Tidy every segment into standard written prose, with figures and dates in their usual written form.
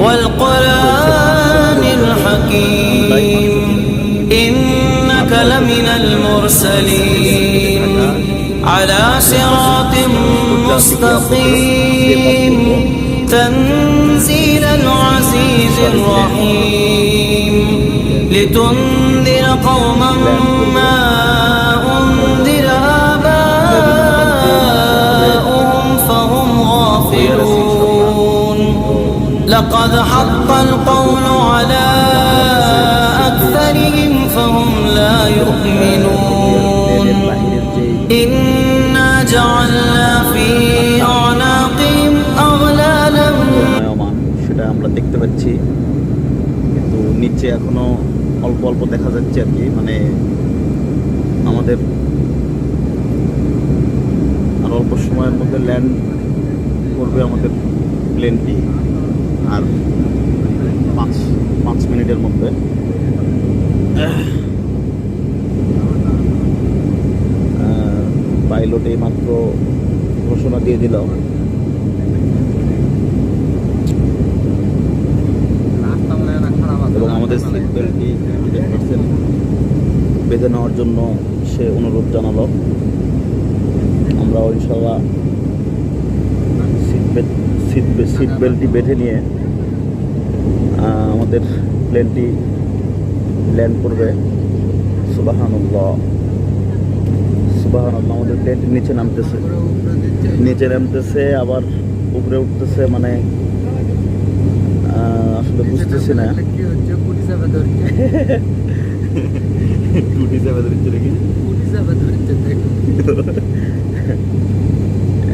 والقرآن الحكيم إنك لمن المرسلين على صراط مستقيم تنزيل العزيز الرحيم لتنذر قوما ما أنذر آباؤهم فهم غافلون لقد حق القول على أكثرهم فهم لا يؤمنون إنا جعلنا في أعناقهم أغلالا সেটা আমরা দেখতে পাচ্ছি, কিন্তু নিচে এখনো অল্প অল্প দেখা যাচ্ছে আর কি। মানে আমাদের আর অল্প সময়ের মধ্যে ল্যান্ড করবে আমাদের প্লেনটি, আর 5 মিনিটের মধ্যে। পাইলট এই মাত্র ঘোষণা দিয়ে দিল। এবং আমাদের সিট বেল্টটি 100% বেঁধে নেওয়ার জন্য সে অনুরোধ জানালো। আমরাও ইনশাল্লাহ সিট বেল্টটি বেঁধে নিয়ে আমাদের প্লেনটি ল্যান্ড করবে। সুবহানাল্লাহ সুবহানাল্লাহ। আমাদের প্লেনটি নিচে নামতেছে আবার উপরে উঠতেছে। মানে আসলে বুঝতেছি না।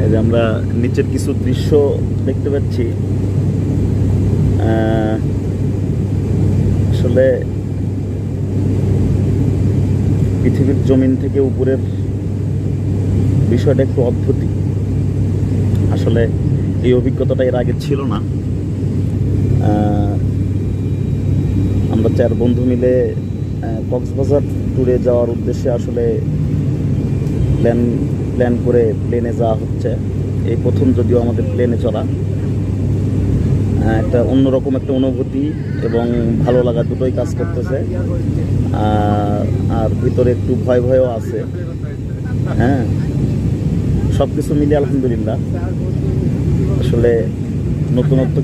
এই যে আমরা নিচের কিছু দৃশ্য দেখতে পাচ্ছি। আসলে পৃথিবীর জমিন থেকে উপরের বিষয়টা একটু অদ্ভুতই। আসলে এই অভিজ্ঞতাটা এর আগে ছিল না। আমরা 4 বন্ধু মিলে কক্সবাজার ট্যুরে যাওয়ার উদ্দেশ্যে আসলে প্ল্যান করে প্লেনে যাওয়া হচ্ছে। এই প্রথম যদিও আমাদের প্লেনে চড়া, একটা অন্যরকম একটা অনুভূতি এবং ভালো লাগা দুটোই কাজ করতেছে। আর ভিতরে একটু ভয়ও আছে। হ্যাঁ, সব কিছু মিলিয়ে আলহামদুলিল্লাহ। আসলে নতুনত্ব